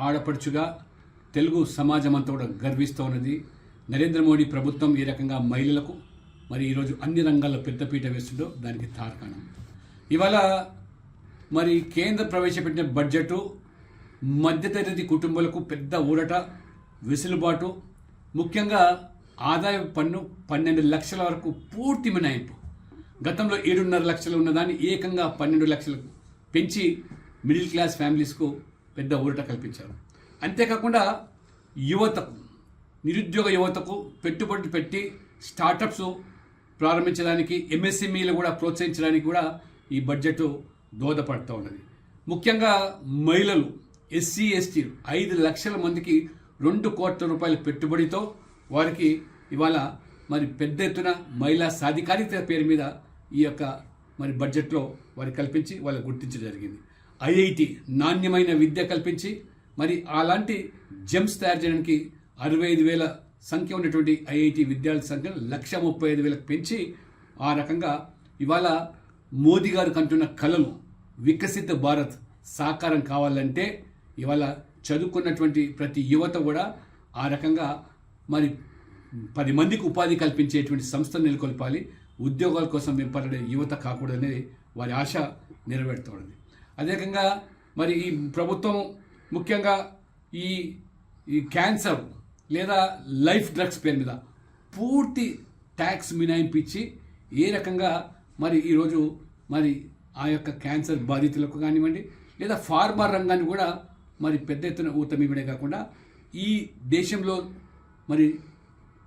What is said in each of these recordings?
ఆడపడుచుగా తెలుగు సమాజం అంతా కూడా గర్విస్తూ ఉన్నది. నరేంద్ర మోడీ ప్రభుత్వం ఈ రకంగా మహిళలకు మరి ఈరోజు అన్ని రంగాల్లో పెద్దపీట వేస్తుందో దానికి తార్కాణం. ఇవాళ మరి కేంద్ర ప్రవేశపెట్టిన బడ్జెటు మధ్యతరగతి కుటుంబాలకు పెద్ద ఊరట, వెసులుబాటు. ముఖ్యంగా ఆదాయ పన్ను 12 లక్షల వరకు పూర్తి మినహాయింపు. గతంలో 7.5 లక్షలు ఉన్నదాన్ని ఏకంగా 12 లక్షలకు పెంచి మిడిల్ క్లాస్ ఫ్యామిలీస్కు పెద్ద ఊరట కల్పించారు. అంతేకాకుండా యువతకు, నిరుద్యోగ యువతకు పెట్టుబడులు పెట్టి స్టార్టప్స్ ప్రారంభించడానికి, ఎంఎస్ఎంఈలు కూడా ప్రోత్సహించడానికి కూడా ఈ బడ్జెట్ దోహదపడుతూ ఉన్నది. ముఖ్యంగా మహిళలు, ఎస్సీ ఎస్టీ 5 లక్షల మందికి 2 కోట్ల రూపాయల పెట్టుబడితో వారికి ఇవాళ మరి పెద్ద ఎత్తున మహిళా సాధికారిత పేరు మీద ఈ యొక్క మరి బడ్జెట్లో వారికి కల్పించి వాళ్ళకి గుర్తించడం జరిగింది. ఐఐటి నాణ్యమైన విద్య కల్పించి మరి అలాంటి జెమ్స్ తయారు చేయడానికి 65,000 సంఖ్య ఉన్నటువంటి ఐఐటి విద్యార్థుల సంఖ్యను 135,000 పెంచి ఆ రకంగా ఇవాళ మోదీ గారు కంటున్న కలలు వికసిత భారత్ సాకారం కావాలంటే ఇవాళ చదువుకున్నటువంటి ప్రతి యువత కూడా ఆ రకంగా మరి 10 మందికి ఉపాధి కల్పించేటువంటి సంస్థను నెలకొల్పాలి. ఉద్యోగాల కోసం వెంపడే యువత కాకూడదనేది వారి ఆశ నెరవేరుతోంది. అదే రకంగా మరి ఈ ప్రభుత్వం ముఖ్యంగా ఈ క్యాన్సర్ లేదా లైఫ్ డ్రగ్స్ పేరు మీద పూర్తి ట్యాక్స్ మినహాయింపించి ఏ రకంగా మరి ఈరోజు మరి ఆ యొక్క క్యాన్సర్ బాధితులకు కానివ్వండి లేదా ఫార్మా రంగాన్ని కూడా మరి పెద్ద ఎత్తున ఊతమివ్వడే కాకుండా ఈ దేశంలో మరి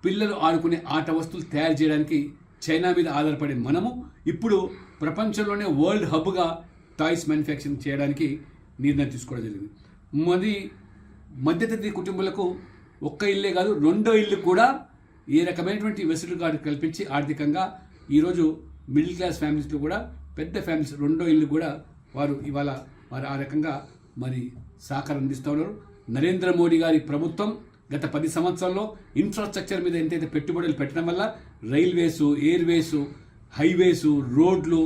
పిల్లలు ఆడుకునే ఆట వస్తువులు తయారు చేయడానికి చైనా మీద ఆధారపడే మనము ఇప్పుడు ప్రపంచంలోనే వరల్డ్ హబ్గా టాయ్స్ మ్యానుఫ్యాక్చరింగ్ చేయడానికి నిర్ణయం తీసుకోవడం జరిగింది. మరి మధ్యతరగతి కుటుంబాలకు ఒక్క ఇల్లే కాదు 2వ ఇల్లు కూడా ఏ రకమైనటువంటి వెసులుబాటు కల్పించి ఆర్థికంగా ఈరోజు మిడిల్ క్లాస్ ఫ్యామిలీస్లో కూడా పెద్ద ఫ్యామిలీస్ 2వ ఇల్లు కూడా వారు ఇవాళ వారు ఆ రకంగా మరి సహకారం అందిస్తూ ఉన్నారు. నరేంద్ర మోడీ గారి ప్రభుత్వం గత 10 సంవత్సరాల్లో ఇన్ఫ్రాస్ట్రక్చర్ మీద ఎంతైతే పెట్టుబడులు పెట్టడం వల్ల రైల్వేసు, ఎయిర్వేసు, హైవేసు, రోడ్లు,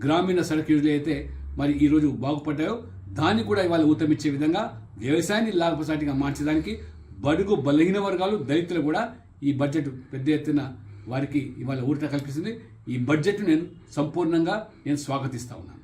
గ్రామీణ సడక్ అయితే మరి ఈరోజు బాగుపడ్డాయో దాన్ని కూడా ఇవాళ ఊతమిచ్చే విధంగా వ్యవసాయాన్ని లాభసాటిగా మార్చడానికి బడుగు బలహీన వర్గాలు, దళితులు కూడా ఈ బడ్జెట్ పెద్ద ఎత్తున వారికి ఇవాళ ఊరట కల్పిస్తుంది. ఈ బడ్జెట్ నేను సంపూర్ణంగా స్వాగతిస్తా ఉన్నాను.